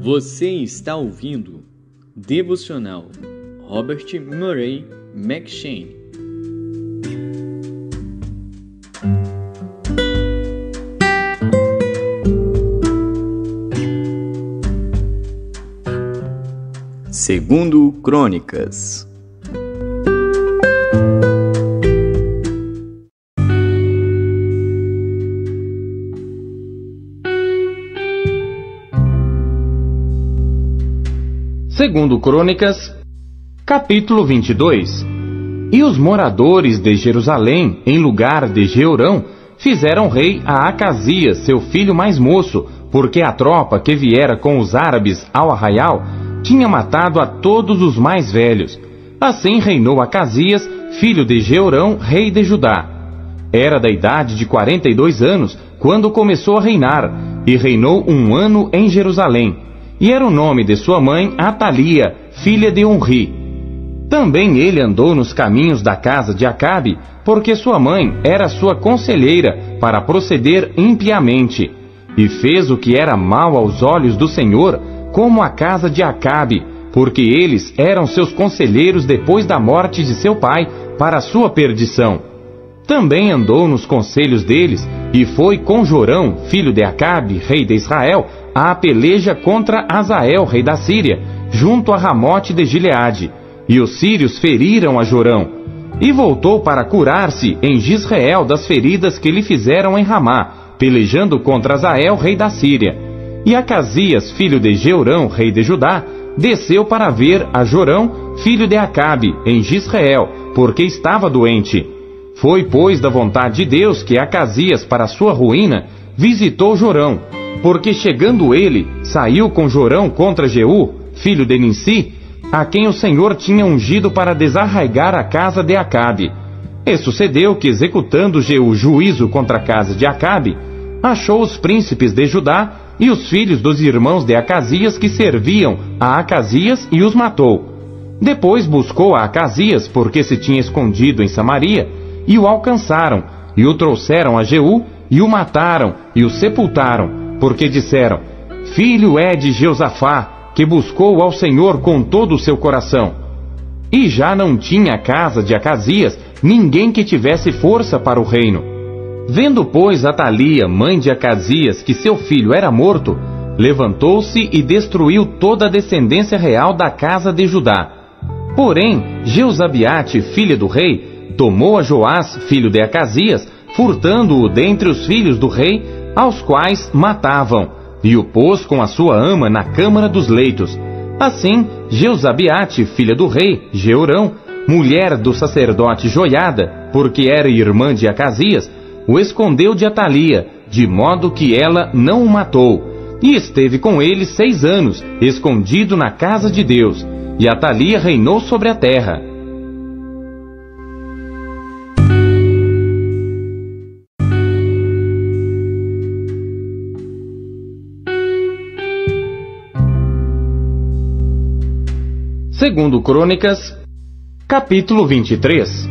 Você está ouvindo Devocional Robert Murray M'Cheyne. Segundo Crônicas. Segundo Crônicas, capítulo 22. E os moradores de Jerusalém, em lugar de Jeorão, fizeram rei a Acasias, seu filho mais moço, porque a tropa que viera com os árabes ao arraial tinha matado a todos os mais velhos. Assim reinou Acasias, filho de Jeorão, rei de Judá. Era da idade de 42 anos, quando começou a reinar, e reinou 1 ano em Jerusalém. E era o nome de sua mãe Atalia, filha de Onri. Também ele andou nos caminhos da casa de Acabe, porque sua mãe era sua conselheira para proceder impiamente. E fez o que era mal aos olhos do Senhor, como a casa de Acabe, porque eles eram seus conselheiros depois da morte de seu pai, para sua perdição. Também andou nos conselhos deles, e foi com Jorão, filho de Acabe, rei de Israel, à peleja contra Azael, rei da Síria, junto a Ramote de Gileade. E os sírios feriram a Jorão. E voltou para curar-se em Jizreel das feridas que lhe fizeram em Ramá, pelejando contra Azael, rei da Síria. E Acasias, filho de Jeorão, rei de Judá, desceu para ver a Jorão, filho de Acabe, em Jizreel, porque estava doente. Foi, pois, da vontade de Deus que Acasias, para sua ruína, visitou Jorão, porque chegando ele, saiu com Jorão contra Jeú, filho de Ninsi, a quem o Senhor tinha ungido para desarraigar a casa de Acabe. E sucedeu que, executando Jeú juízo contra a casa de Acabe, achou os príncipes de Judá e os filhos dos irmãos de Acasias que serviam a Acasias e os matou. Depois buscou a Acasias, porque se tinha escondido em Samaria, e o alcançaram, e o trouxeram a Jeú, e o mataram, e o sepultaram, porque disseram: filho é de Jeosafá, que buscou ao Senhor com todo o seu coração. E já não tinha a casa de Acasias ninguém que tivesse força para o reino. Vendo, pois, Atalia, mãe de Acasias, que seu filho era morto, levantou-se e destruiu toda a descendência real da casa de Judá. Porém, Jeozabiate, filha do rei, tomou a Joás, filho de Acasias, furtando-o dentre os filhos do rei, aos quais matavam, e o pôs com a sua ama na câmara dos leitos. Assim, Jeozabiate, filha do rei, Jeorão, mulher do sacerdote Joiada, porque era irmã de Acasias, o escondeu de Atalia, de modo que ela não o matou, e esteve com ele 6 anos, escondido na casa de Deus, e Atalia reinou sobre a terra. Segundo Crônicas, capítulo 23.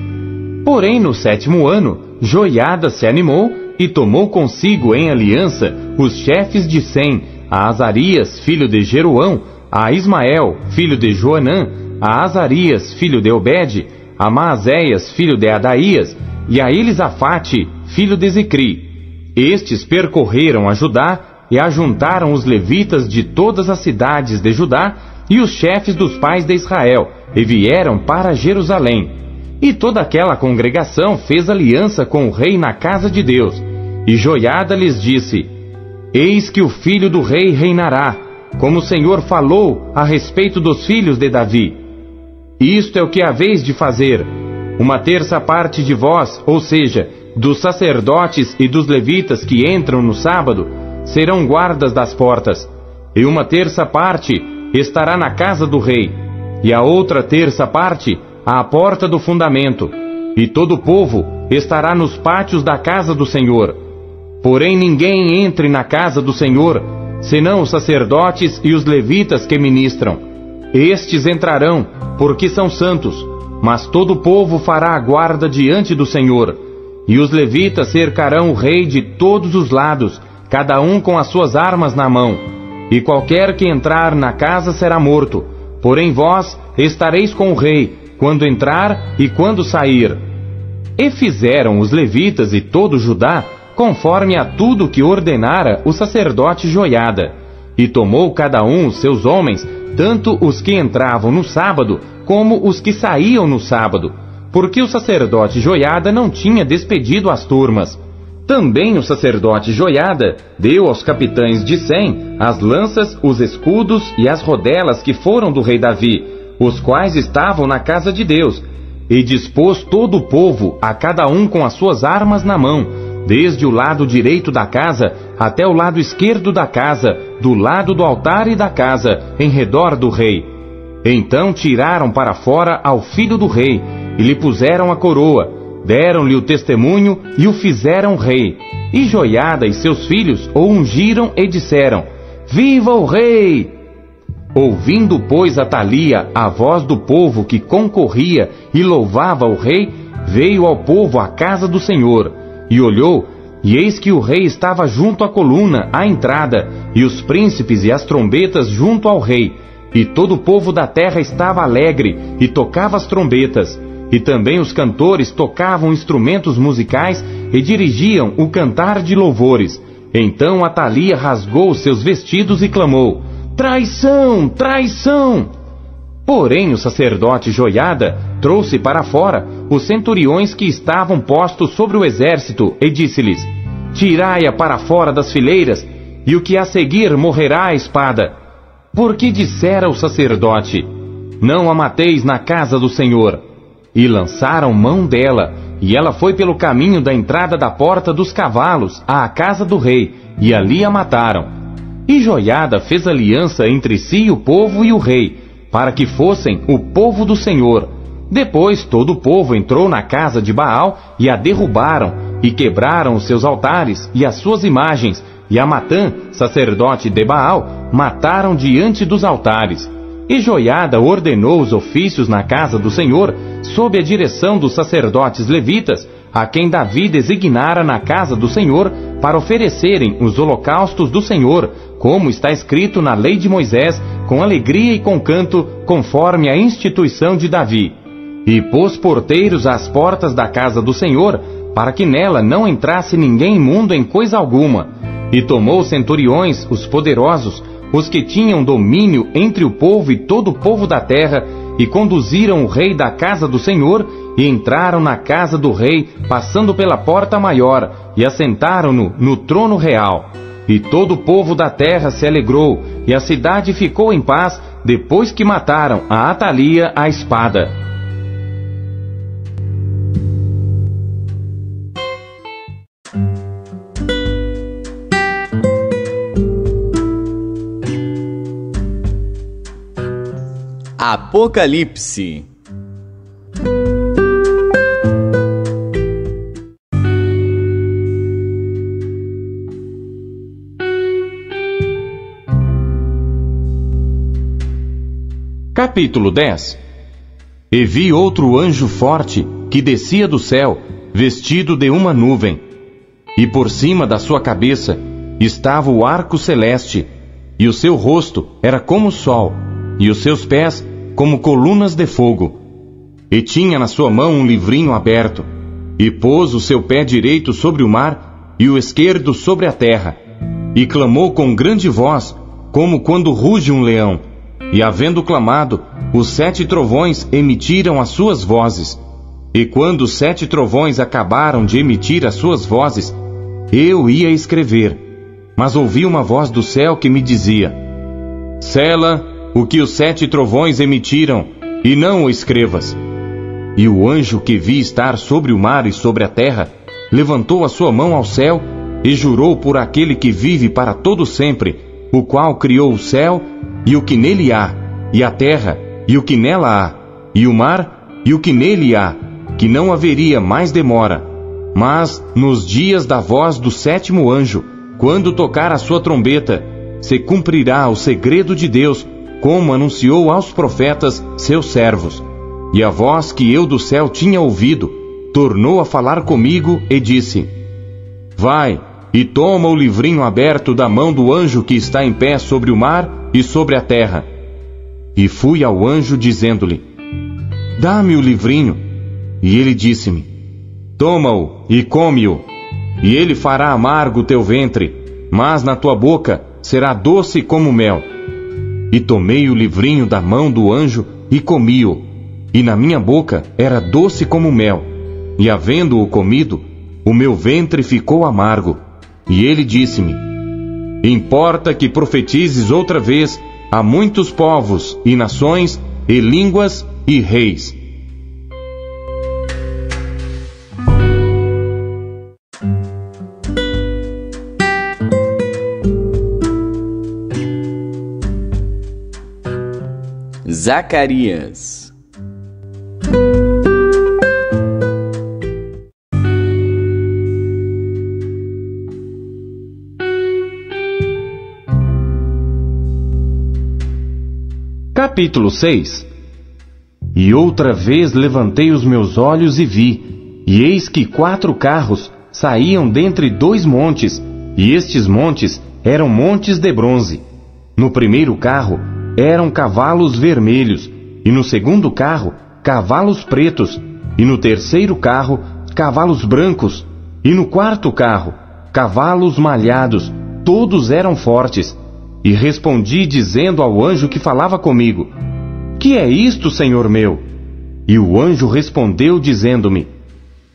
Porém, no 7º ano, Joiada se animou e tomou consigo em aliança os chefes de Sem, a Azarias, filho de Jeroão, a Ismael, filho de Joanã, a Azarias, filho de Obed, a Maazéias, filho de Adaías, e a Elisafate, filho de Zicri. Estes percorreram a Judá e ajuntaram os levitas de todas as cidades de Judá e os chefes dos pais de Israel, e vieram para Jerusalém. E toda aquela congregação fez aliança com o rei na casa de Deus. E Joiada lhes disse: eis que o filho do rei reinará, como o Senhor falou a respeito dos filhos de Davi. Isto é o que haveis de fazer: 1/3 parte de vós, ou seja, dos sacerdotes e dos levitas que entram no sábado, serão guardas das portas, e 1/3 parte estará na casa do rei, e a outra 1/3 parte à porta do fundamento, e todo o povo estará nos pátios da casa do Senhor. Porém ninguém entre na casa do Senhor, senão os sacerdotes e os levitas que ministram. Estes entrarão, porque são santos, mas todo o povo fará a guarda diante do Senhor. E os levitas cercarão o rei de todos os lados, cada um com as suas armas na mão. e qualquer que entrar na casa será morto. Porém vós estareis com o rei, quando entrar e quando sair. E fizeram os levitas e todo Judá, conforme a tudo que ordenara o sacerdote Joiada. E tomou cada um os seus homens, tanto os que entravam no sábado, como os que saíam no sábado, porque o sacerdote Joiada não tinha despedido as turmas. Também o sacerdote Joiada deu aos capitães de 100 as lanças, os escudos e as rodelas que foram do rei Davi, os quais estavam na casa de Deus, e dispôs todo o povo, a cada um com as suas armas na mão, desde o lado direito da casa até o lado esquerdo da casa, do lado do altar e da casa, em redor do rei. Então tiraram para fora ao filho do rei, e lhe puseram a coroa, deram-lhe o testemunho e o fizeram rei. E Joiada e seus filhos o ungiram e disseram: Viva o rei! Ouvindo, pois, Atalia a voz do povo que concorria e louvava o rei, veio ao povo à casa do Senhor, e olhou, e eis que o rei estava junto à coluna, à entrada, e os príncipes e as trombetas junto ao rei, e todo o povo da terra estava alegre, e tocava as trombetas. E também os cantores tocavam instrumentos musicais e dirigiam o cantar de louvores. Então Atalia rasgou os seus vestidos e clamou: Traição! Traição! Porém o sacerdote Joiada trouxe para fora os centuriões que estavam postos sobre o exército e disse-lhes: Tirai-a para fora das fileiras, e o que a seguir morrerá à espada. Porque dissera o sacerdote: Não a mateis na casa do Senhor. E lançaram mão dela, e ela foi pelo caminho da entrada da porta dos cavalos à casa do rei, e ali a mataram. E Joiada fez aliança entre si o povo e o rei, para que fossem o povo do Senhor. Depois todo o povo entrou na casa de Baal, e a derrubaram, e quebraram os seus altares e as suas imagens, e a Matã, sacerdote de Baal, mataram diante dos altares. E Joiada ordenou os ofícios na casa do Senhor, sob a direção dos sacerdotes levitas, a quem Davi designara na casa do Senhor, para oferecerem os holocaustos do Senhor, como está escrito na lei de Moisés, com alegria e com canto, conforme a instituição de Davi. E pôs porteiros às portas da casa do Senhor, para que nela não entrasse ninguém imundo em coisa alguma. E tomou centuriões, os poderosos, os que tinham domínio entre o povo e todo o povo da terra, e conduziram o rei da casa do Senhor, e entraram na casa do rei, passando pela porta maior, e assentaram-no no trono real. E todo o povo da terra se alegrou, e a cidade ficou em paz, depois que mataram a Atalia à espada. Apocalipse. Capítulo 10. E vi outro anjo forte, que descia do céu, vestido de uma nuvem, e por cima da sua cabeça estava o arco celeste, e o seu rosto era como o sol, e os seus pés como colunas de fogo. E tinha na sua mão um livrinho aberto, e pôs o seu pé direito sobre o mar, e o esquerdo sobre a terra, e clamou com grande voz, como quando ruge um leão. E havendo clamado, os 7 trovões emitiram as suas vozes. E quando os 7 trovões acabaram de emitir as suas vozes, eu ia escrever, mas ouvi uma voz do céu que me dizia: Sela o que os 7 trovões emitiram, e não o escrevas. E o anjo que vi estar sobre o mar e sobre a terra, levantou a sua mão ao céu, e jurou por aquele que vive para todo sempre, o qual criou o céu, e o que nele há, e a terra, e o que nela há, e o mar, e o que nele há, que não haveria mais demora. Mas, nos dias da voz do 7º anjo, quando tocar a sua trombeta, se cumprirá o segredo de Deus, como anunciou aos profetas, seus servos. E a voz que eu do céu tinha ouvido, tornou a falar comigo e disse: Vai, e toma o livrinho aberto da mão do anjo que está em pé sobre o mar e sobre a terra. E fui ao anjo dizendo-lhe: dá-me o livrinho. E ele disse-me: toma-o e come-o, e ele fará amargo o teu ventre, mas na tua boca será doce como mel. E tomei o livrinho da mão do anjo e comi-o, e na minha boca era doce como mel, e havendo-o comido, o meu ventre ficou amargo. E ele disse-me: importa que profetizes outra vez a muitos povos e nações e línguas e reis. Zacarias. Capítulo 6. E outra vez levantei os meus olhos e vi, e eis que 4 carros saíam dentre 2 montes, e estes montes eram montes de bronze. No primeiro carro eram cavalos vermelhos, e no segundo carro cavalos pretos, e no terceiro carro cavalos brancos, e no quarto carro cavalos malhados, todos eram fortes. E respondi dizendo ao anjo que falava comigo: que é isto, Senhor meu? E o anjo respondeu dizendo-me: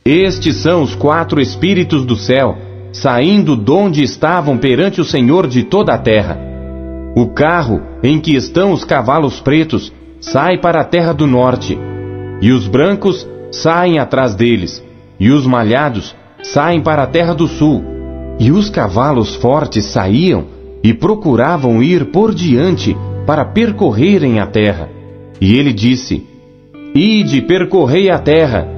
estes são os 4 espíritos do céu, saindo donde estavam perante o Senhor de toda a terra. O carro em que estão os cavalos pretos sai para a terra do norte, e os brancos saem atrás deles, e os malhados saem para a terra do sul. E os cavalos fortes saíam e procuravam ir por diante para percorrerem a terra. E ele disse: ide, percorrei a terra.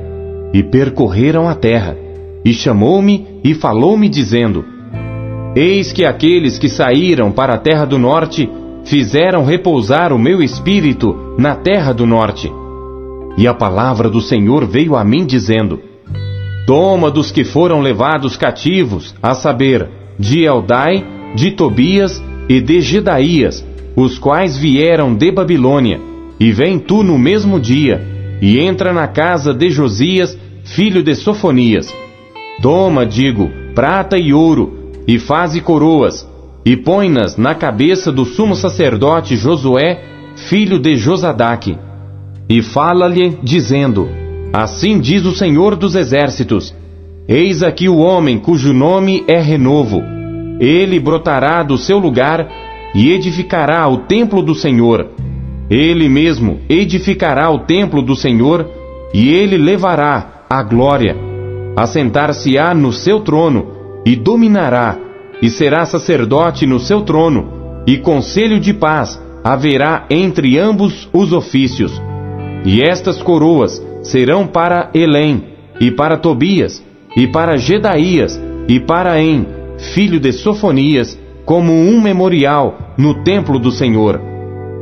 E percorreram a terra. E chamou-me e falou-me dizendo: eis que aqueles que saíram para a terra do norte fizeram repousar o meu espírito na terra do norte. E a palavra do Senhor veio a mim dizendo: toma dos que foram levados cativos, a saber, de Eldai, de Tobias e de Gedaías, os quais vieram de Babilônia, e vem tu no mesmo dia, e entra na casa de Josias, filho de Sofonias. Toma, digo, prata e ouro, e faze coroas, e põe-nas na cabeça do sumo sacerdote Josué, filho de Josadaque. E fala-lhe, dizendo: assim diz o Senhor dos Exércitos: eis aqui o homem cujo nome é Renovo. Ele brotará do seu lugar e edificará o templo do Senhor. Ele mesmo edificará o templo do Senhor, e ele levará a glória. Assentar-se-á no seu trono, e dominará, e será sacerdote no seu trono, e conselho de paz haverá entre ambos os ofícios. E estas coroas serão para Elém, e para Tobias, e para Gedaías, e para En, filho de Sofonias, como um memorial no templo do Senhor.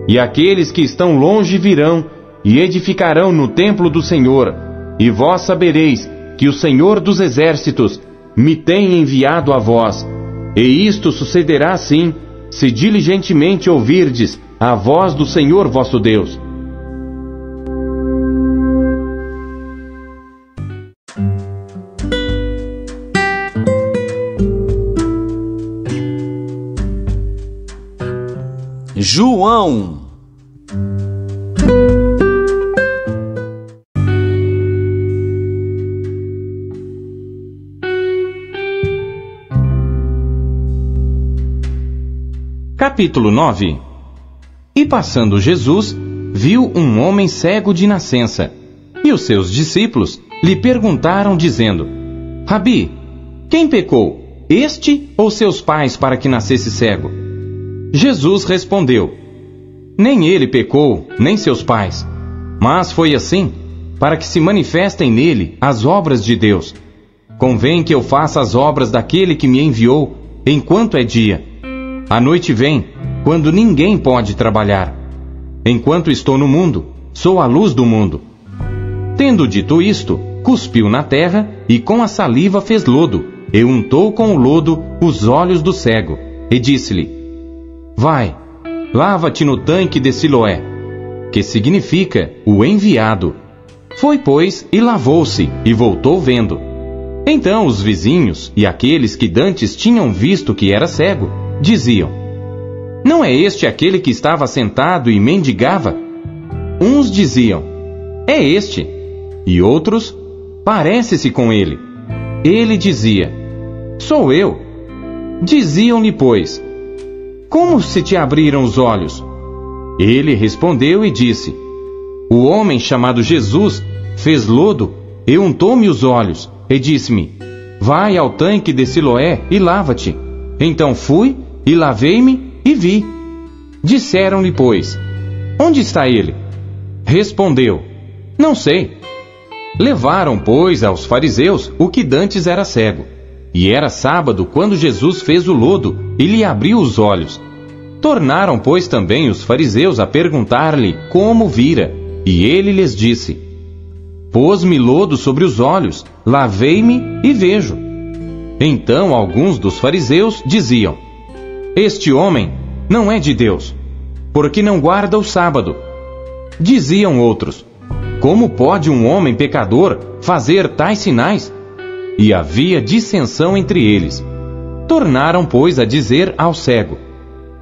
E aqueles que estão longe virão, e edificarão no templo do Senhor, e vós sabereis que o Senhor dos Exércitos me tem enviado a vós. E isto sucederá assim, se diligentemente ouvirdes a voz do Senhor vosso Deus. João. Capítulo 9. E passando Jesus, viu um homem cego de nascença, e os seus discípulos lhe perguntaram, dizendo: Rabi, quem pecou, este ou seus pais, para que nascesse cego? Jesus respondeu: nem ele pecou, nem seus pais, mas foi assim, para que se manifestem nele as obras de Deus. Convém que eu faça as obras daquele que me enviou, enquanto é dia. A noite vem, quando ninguém pode trabalhar. Enquanto estou no mundo, sou a luz do mundo. Tendo dito isto, cuspiu na terra e com a saliva fez lodo, e untou com o lodo os olhos do cego, e disse-lhe: Vai, lava-te no tanque de Siloé, que significa o enviado. Foi, pois, e lavou-se, e voltou vendo. Então os vizinhos e aqueles que dantes tinham visto que era cego, diziam: Não é este aquele que estava sentado e mendigava? Uns diziam: É este. E outros: Parece-se com ele. Ele dizia: Sou eu. Diziam-lhe, pois: Como se te abriram os olhos? Ele respondeu e disse: O homem chamado Jesus fez lodo e untou-me os olhos, e disse-me: Vai ao tanque de Siloé e lava-te. Então fui e lavei-me e vi. Disseram-lhe, pois: Onde está ele? Respondeu: Não sei. Levaram, pois, aos fariseus o que dantes era cego. E era sábado quando Jesus fez o lodo e lhe abriu os olhos. Tornaram, pois, também os fariseus a perguntar-lhe como vira. E ele lhes disse: Pôs-me lodo sobre os olhos, lavei-me e vejo. Então alguns dos fariseus diziam: Este homem não é de Deus, porque não guarda o sábado. Diziam outros: Como pode um homem pecador fazer tais sinais? E havia dissensão entre eles. Tornaram, pois, a dizer ao cego: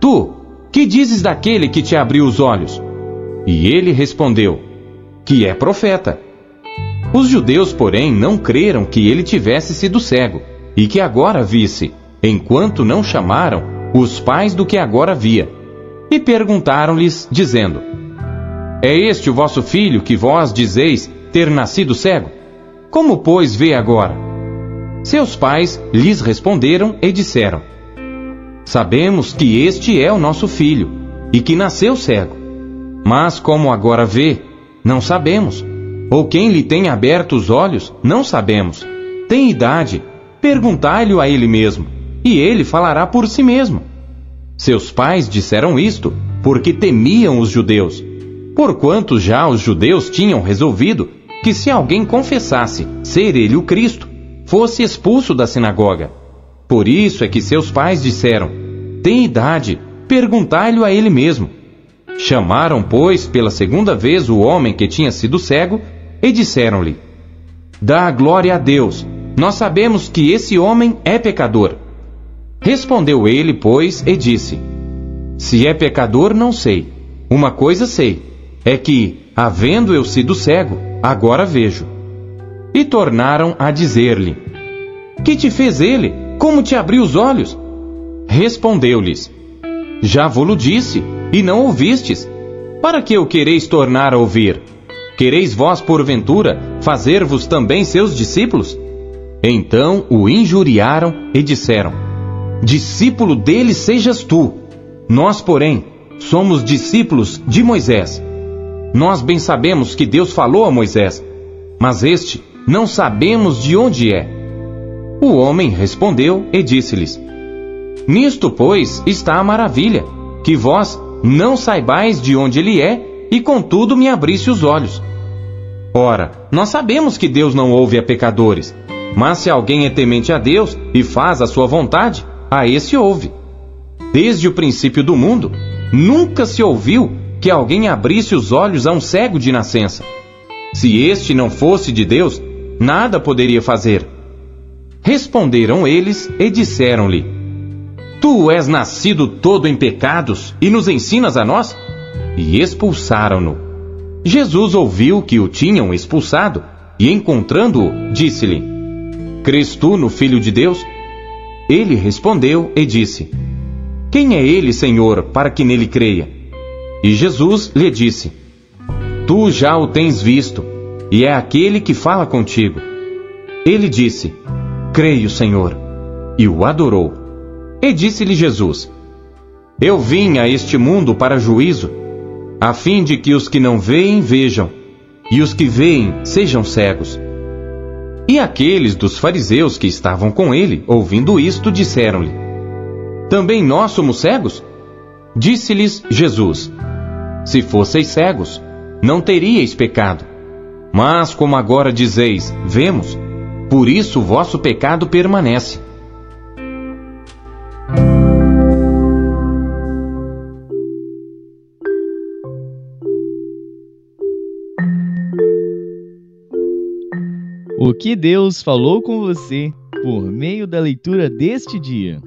Tu, que dizes daquele que te abriu os olhos? E ele respondeu: Que é profeta. Os judeus, porém, não creram que ele tivesse sido cego, e que agora visse, enquanto não chamaram os pais do que agora via. E perguntaram-lhes, dizendo: É este o vosso filho que vós dizeis ter nascido cego? Como, pois, vê agora? Seus pais lhes responderam e disseram: Sabemos que este é o nosso filho, e que nasceu cego. Mas como agora vê, não sabemos. Ou quem lhe tem aberto os olhos, não sabemos. Tem idade, perguntai-lhe a ele mesmo, e ele falará por si mesmo. Seus pais disseram isto porque temiam os judeus, porquanto já os judeus tinham resolvido que se alguém confessasse ser ele o Cristo, fosse expulso da sinagoga. Por isso é que seus pais disseram: Tem idade, perguntai-lhe a ele mesmo. Chamaram, pois, pela segunda vez o homem que tinha sido cego, e disseram-lhe: Dá glória a Deus, nós sabemos que esse homem é pecador. Respondeu ele, pois, e disse: Se é pecador, não sei. Uma coisa sei, é que, havendo eu sido cego, agora vejo. E tornaram a dizer-lhe: Que te fez ele? Como te abriu os olhos? Respondeu-lhes: Já vo-lo disse, e não ouvistes. Para que o quereis tornar a ouvir? Quereis vós, porventura, fazer-vos também seus discípulos? Então o injuriaram e disseram: Discípulo dele sejas tu. Nós, porém, somos discípulos de Moisés. Nós bem sabemos que Deus falou a Moisés, mas este não sabemos de onde é. O homem respondeu e disse-lhes: Nisto, pois, está a maravilha, que vós não saibais de onde ele é, e contudo me abrisse os olhos. Ora, nós sabemos que Deus não ouve a pecadores, mas se alguém é temente a Deus e faz a sua vontade, a esse ouve. Desde o princípio do mundo, nunca se ouviu que alguém abrisse os olhos a um cego de nascença. Se este não fosse de Deus, nada poderia fazer. Responderam eles e disseram-lhe: Tu és nascido todo em pecados e nos ensinas a nós? E expulsaram-no. Jesus ouviu que o tinham expulsado e, encontrando-o, disse-lhe: Crês tu no Filho de Deus? Ele respondeu e disse: Quem é ele, Senhor, para que nele creia? E Jesus lhe disse: Tu já o tens visto, e é aquele que fala contigo. Ele disse: Creio, Senhor, e o adorou. E disse-lhe Jesus: Eu vim a este mundo para juízo, a fim de que os que não veem vejam, e os que veem sejam cegos. E aqueles dos fariseus que estavam com ele, ouvindo isto, disseram-lhe: Também nós somos cegos? Disse-lhes Jesus: Se fosseis cegos, não teríeis pecado. Mas como agora dizeis: Vemos, Por isso o vosso pecado permanece. O que Deus falou com você por meio da leitura deste dia?